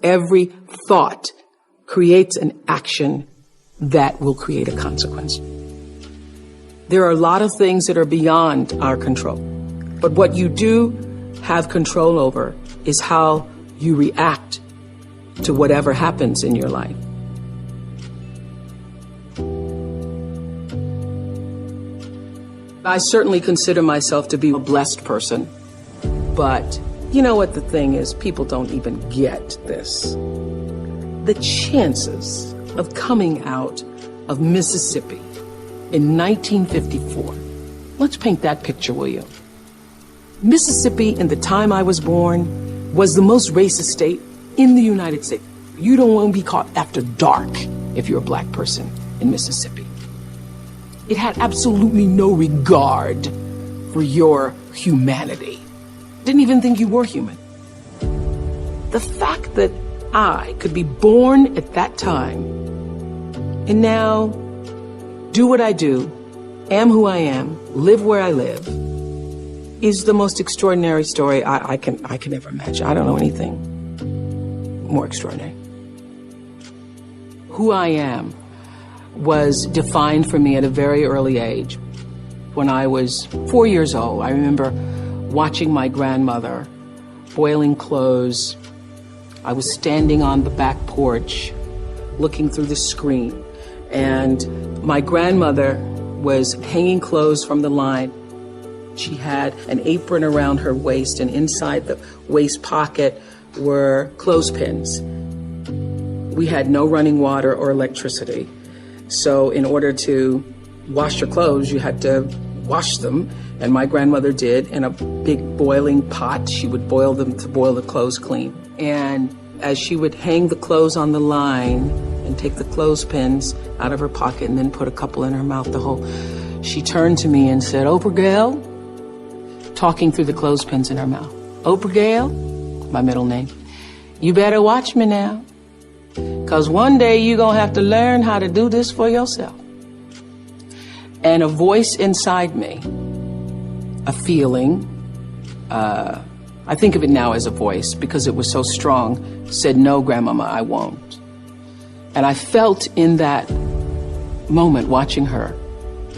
Every thought creates an action that will create a consequence. There are a lot of things that are beyond our control. But what you do have control over is how you react to whatever happens in your life. I certainly consider myself to be a blessed person, but you know what the thing is? People don't even get this. The chances of coming out of Mississippi in 1954, let's paint that picture, will you? Mississippi, in the time I was born, was the most racist state in the United States. You don't want to be caught after dark if you're a black person in Mississippi. It had absolutely no regard for your humanity. Didn't even think you were human. The fact that I could be born at that time and now do what I do, am who I am, live where I live, is the most extraordinary story I can ever imagine. I don't know anything more extraordinary. Who I am was defined for me at a very early age. When I was 4 years old, I remember watching my grandmother boiling clothes. I was standing on the back porch, looking through the screen, and my grandmother was hanging clothes from the line. She had an apron around her waist, and inside the waist pocket were clothespins. We had no running water or electricity. So in order to wash your clothes, you had to wash them. And my grandmother did in a big boiling pot. She would boil them to boil the clothes clean. And as she would hang the clothes on the line and take the clothespins out of her pocket and then put a couple in her mouth, she turned to me and said, "Oprah Gail," talking through the clothespins in her mouth. "Oprah Gail," my middle name, "you better watch me now. 'Cause one day you're gonna have to learn how to do this for yourself." And a voice inside me, a feeling, I think of it now as a voice because it was so strong, said, "No, Grandmama, I won't." And I felt in that moment watching her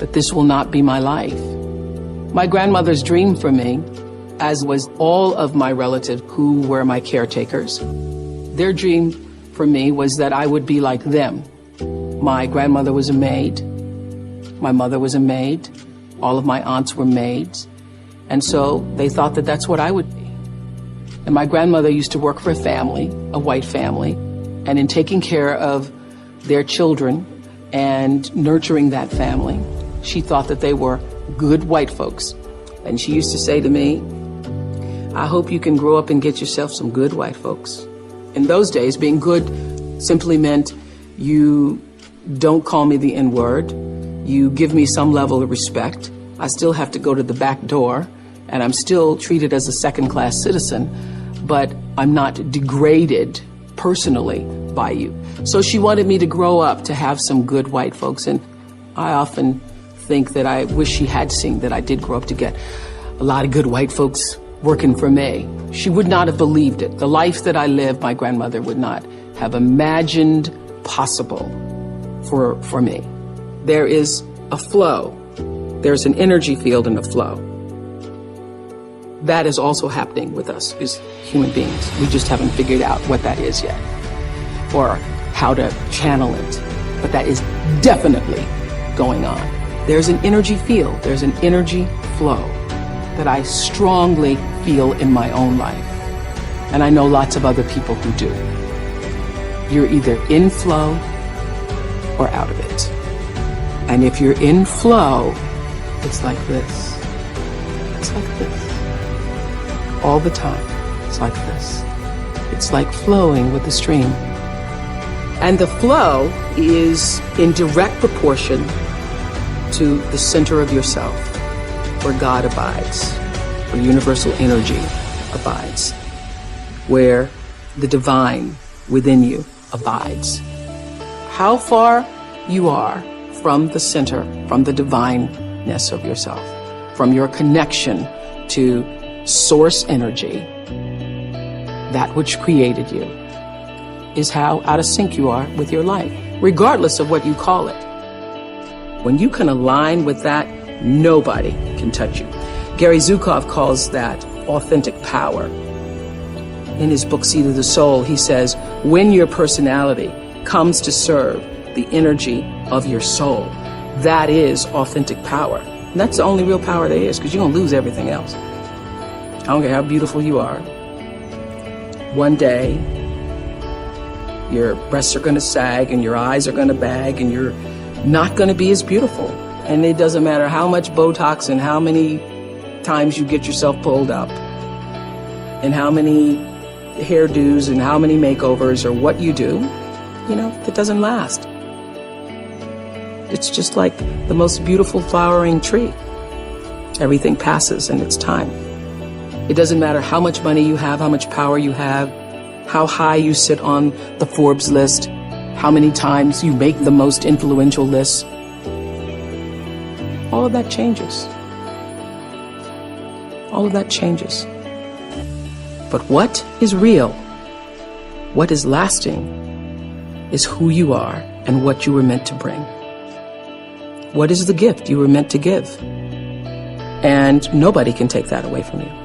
that this will not be my life. My grandmother's dream for me, as was all of my relatives who were my caretakers, their dream for me was that I would be like them. My grandmother was a maid. My mother was a maid. All of my aunts were maids. And so they thought that that's what I would be. And my grandmother used to work for a family, a white family, and in taking care of their children and nurturing that family, she thought that they were good white folks. And she used to say to me, "I hope you can grow up and get yourself some good white folks." In those days, being good simply meant you don't call me the N-word. You give me some level of respect. I still have to go to the back door, and I'm still treated as a second-class citizen, but I'm not degraded personally by you. So she wanted me to grow up to have some good white folks, and I often think that I wish she had seen that I did grow up to get a lot of good white folks working for me. She would not have believed it. The life that I lived, my grandmother would not have imagined possible for me. There is a flow. There's an energy field and a flow. That is also happening with us as human beings. We just haven't figured out what that is yet or how to channel it. But that is definitely going on. There's an energy field. There's an energy flow that I strongly feel in my own life. And I know lots of other people who do. You're either in flow or out of it. And if you're in flow, it's like this. It's like this. All the time. It's like this. It's like flowing with the stream. And the flow is in direct proportion to the center of yourself, where God abides, where universal energy abides, where the divine within you abides. How far you are from the center, from the divineness of yourself, from your connection to source energy, that which created you, is how out of sync you are with your life, regardless of what you call it. When you can align with that, nobody can touch you. Gary Zukov calls that authentic power. In his book, Seed of the Soul, he says, when your personality comes to serve the energy of your soul, that is authentic power. And that's the only real power there is, because you're going to lose everything else. I don't care how beautiful you are. One day, your breasts are going to sag and your eyes are going to bag and you're not going to be as beautiful. And it doesn't matter how much Botox and how many times you get yourself pulled up and how many hairdos and how many makeovers or what you do, it doesn't last. It's just like the most beautiful flowering tree. Everything passes in its time. It doesn't matter how much money you have, how much power you have, how high you sit on the Forbes list, how many times you make the most influential list. All of that changes. All of that changes. But what is real, what is lasting, is who you are and what you were meant to bring. What is the gift you were meant to give? And nobody can take that away from you.